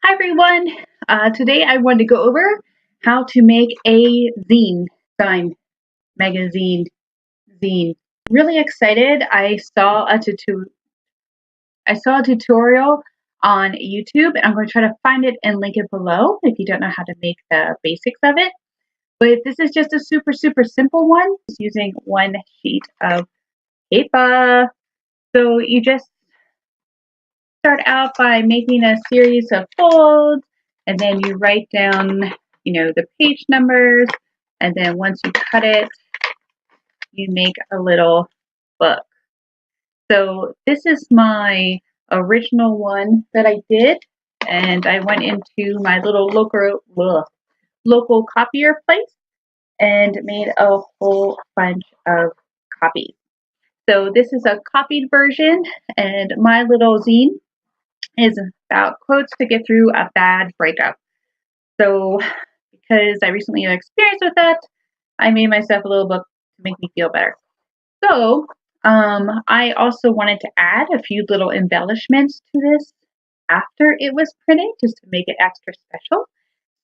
Hi everyone! Today I wanted to go over how to make a zine, magazine, zine. Really excited! I saw a tutorial on YouTube, and I'm going to try to find it and link it below if you don't know how to make the basics of it. But this is just a super simple one, just using one sheet of paper. So you just start out by making a series of folds, and then you write down, the page numbers, and then once you cut it, you make a little book. So this is my original one that I did, and I went into my little local copier place and made a whole bunch of copies. So this is a copied version, and my little zine is about quotes to get through a bad breakup. So, because I recently had experience with that, I made myself a little book to make me feel better. So, I also wanted to add a few little embellishments to this after it was printed, just to make it extra special.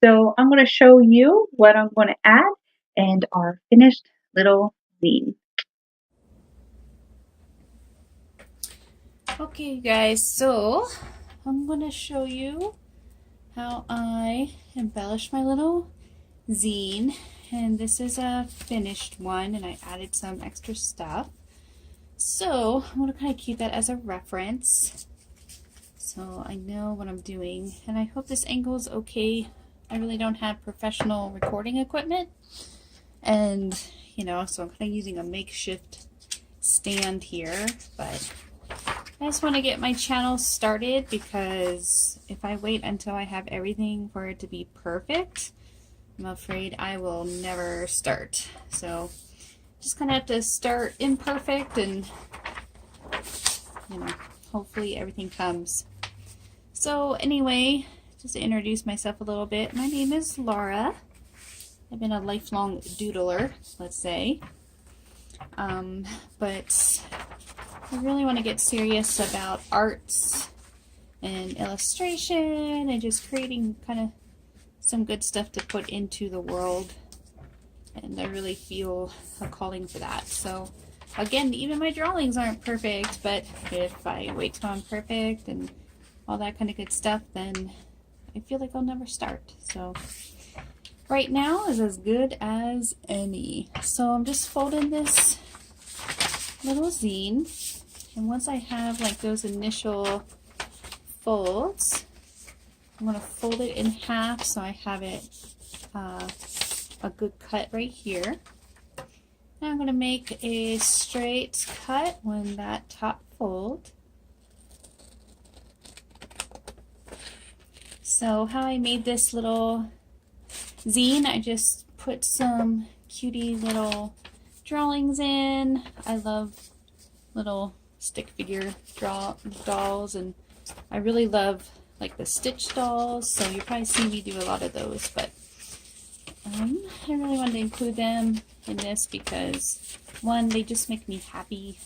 So, I'm going to show you what I'm going to add and our finished little zine. Okay, guys, so I'm going to show you how I embellish my little zine. And this is a finished one, and I added some extra stuff. So I'm going to kind of keep that as a reference so I know what I'm doing. And I hope this angle is okay. I really don't have professional recording equipment. And, so I'm kind of using a makeshift stand here, but I just want to get my channel started, because if I wait until I have everything for it to be perfect, I'm afraid I will never start. So just kind of have to start imperfect, and hopefully everything comes. So anyway, just to introduce myself a little bit, my name is Laura. I've been a lifelong doodler, let's say. But I really want to get serious about arts and illustration and just creating kind of some good stuff to put into the world. And I really feel a calling for that. So again, even my drawings aren't perfect, but if I wait till I'm perfect and all that kind of good stuff, then I feel like I'll never start. So right now is as good as any. So I'm just folding this little zine, and once I have like those initial folds, I'm going to fold it in half so I have it a good cut right here. Now I'm going to make a straight cut on that top fold. So how I made this little zine, I just put some cutie little drawings in. I love little stick figure dolls, and I really love like the Stitch dolls, so you probably see me do a lot of those, but I really wanted to include them in this because, one, they just make me happy,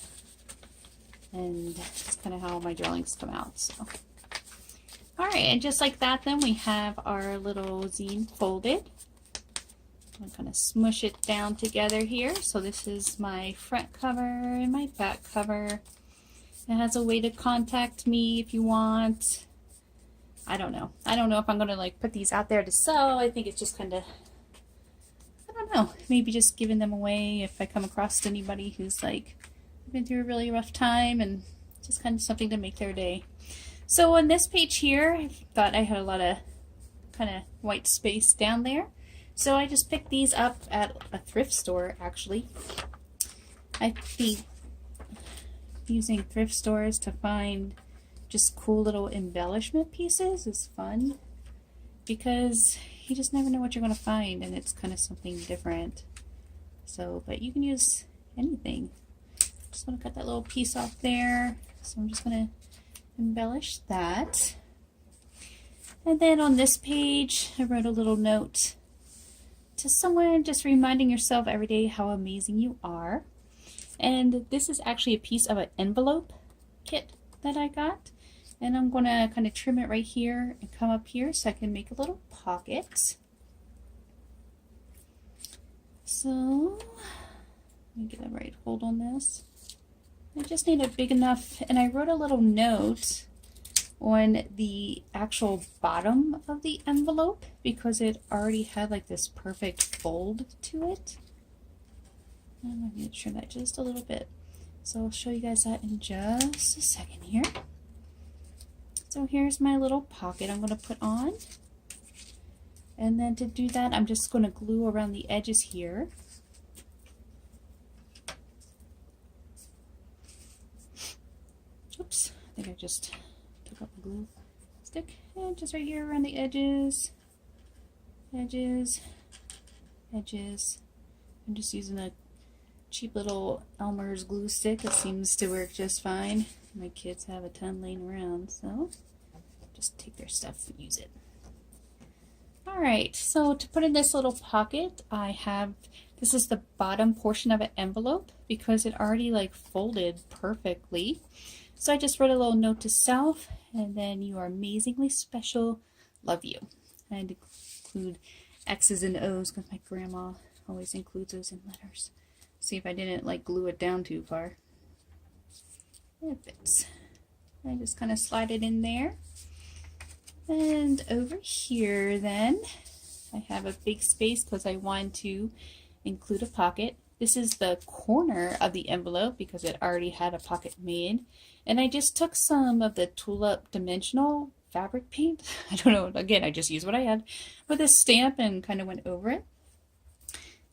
and that's kind of how my drawings come out. So alright, and just like that, then we have our little zine folded. I'm going to smush it down together here. So this is my front cover and my back cover. It has a way to contact me if you want. I don't know. I don't know if I'm going to like put these out there to sell. I think it's just kind of, I don't know, maybe just giving them away if I come across anybody who's like been through a really rough time, and just kind of something to make their day. So on this page here, I thought I had a lot of kind of white space down there. So I just picked these up at a thrift store, actually. I think using thrift stores to find just cool little embellishment pieces is fun, because you just never know what you're going to find, and it's kind of something different. So, but you can use anything. Just want to cut that little piece off there. So I'm just going to embellish that. And then on this page, I wrote a little note to someone, just reminding yourself every day how amazing you are. And this is actually a piece of an envelope kit that I got. And I'm going to kind of trim it right here and come up here so I can make a little pocket. So let me get the right hold on this. I just need it big enough, and I wrote a little note on the actual bottom of the envelope because it already had like this perfect fold to it. I'm going to trim that just a little bit. So I'll show you guys that in just a second here. So here's my little pocket I'm going to put on. And then to do that, I'm just going to glue around the edges here. Oops, I think I just took up the glue stick. And just right here around the edges, edges, edges. I'm just using a cheap little Elmer's glue stick. It seems to work just fine. My kids have a ton laying around, so just take their stuff and use it. Alright, so to put in this little pocket, I have, this is the bottom portion of an envelope because it already like folded perfectly. So I just wrote a little note to self, and then you are amazingly special, love you. I had to include X's and O's because my grandma always includes those in letters. See if I didn't like glue it down too far. It fits. I just kind of slide it in there. And over here then, I have a big space because I wanted to include a pocket. This is the corner of the envelope because it already had a pocket made. And I just took some of the Tulip Dimensional fabric paint. I don't know, again, I just used what I had with a stamp and kind of went over it.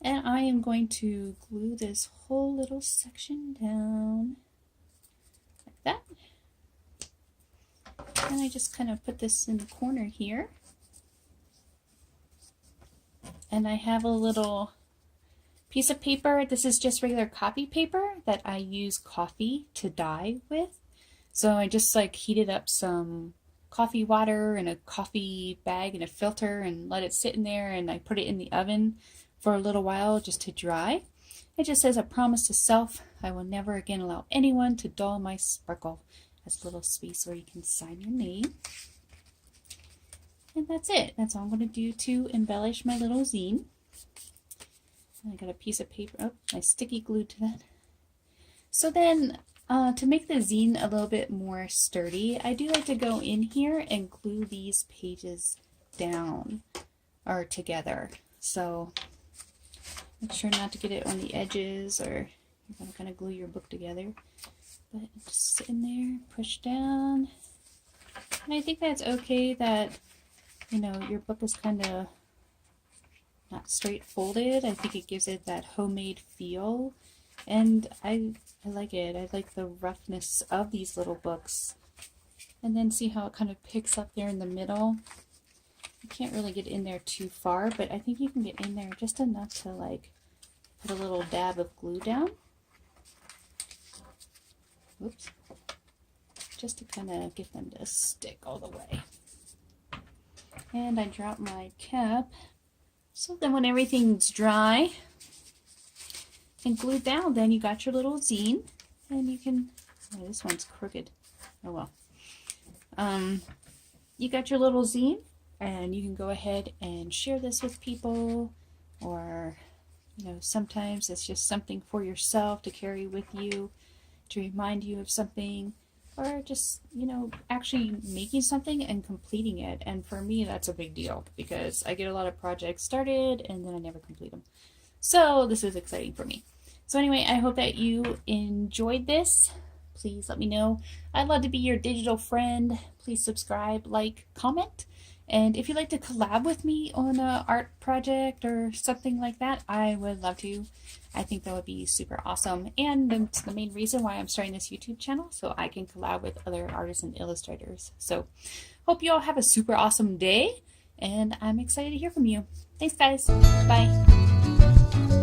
And I am going to glue this whole little section down like that. And I just kind of put this in the corner here. And I have a little piece of paper. This is just regular copy paper that I use coffee to dye with. So I just like heated up some coffee water and a coffee bag and a filter and let it sit in there, and I put it in the oven for a little while just to dry. It just says, a promise to self, I will never again allow anyone to dull my sparkle. That's a little space where you can sign your name. And that's it. That's all I'm going to do to embellish my little zine. And I got a piece of paper. Oh, I sticky glued to that. So then, to make the zine a little bit more sturdy, I do like to go in here and glue these pages down or together. So make sure not to get it on the edges, or you're going to kind of glue your book together. But just sit in there, push down. And I think that's okay that, you know, your book is kind of not straight folded. I think it gives it that homemade feel. And I like it. I like the roughness of these little books. And then see how it kind of picks up there in the middle. You can't really get in there too far, but I think you can get in there just enough to like put a little dab of glue down. Oops. Just to kind of get them to stick all the way. And I drop my cap. So then when everything's dry and glued down, then you got your little zine. And you can, oh, this one's crooked. Oh well. You got your little zine, and you can go ahead and share this with people, or, you know, sometimes it's just something for yourself to carry with you to remind you of something, or just, you know, actually making something and completing it. And for me, that's a big deal because I get a lot of projects started and then I never complete them. So this is exciting for me. So anyway, I hope that you enjoyed this. Please let me know. I'd love to be your digital friend. Please subscribe, like, comment. And if you'd like to collab with me on an art project or something like that, I would love to. I think that would be super awesome. And it's the main reason why I'm starting this YouTube channel, so I can collab with other artists and illustrators. So hope you all have a super awesome day, and I'm excited to hear from you. Thanks, guys. Bye.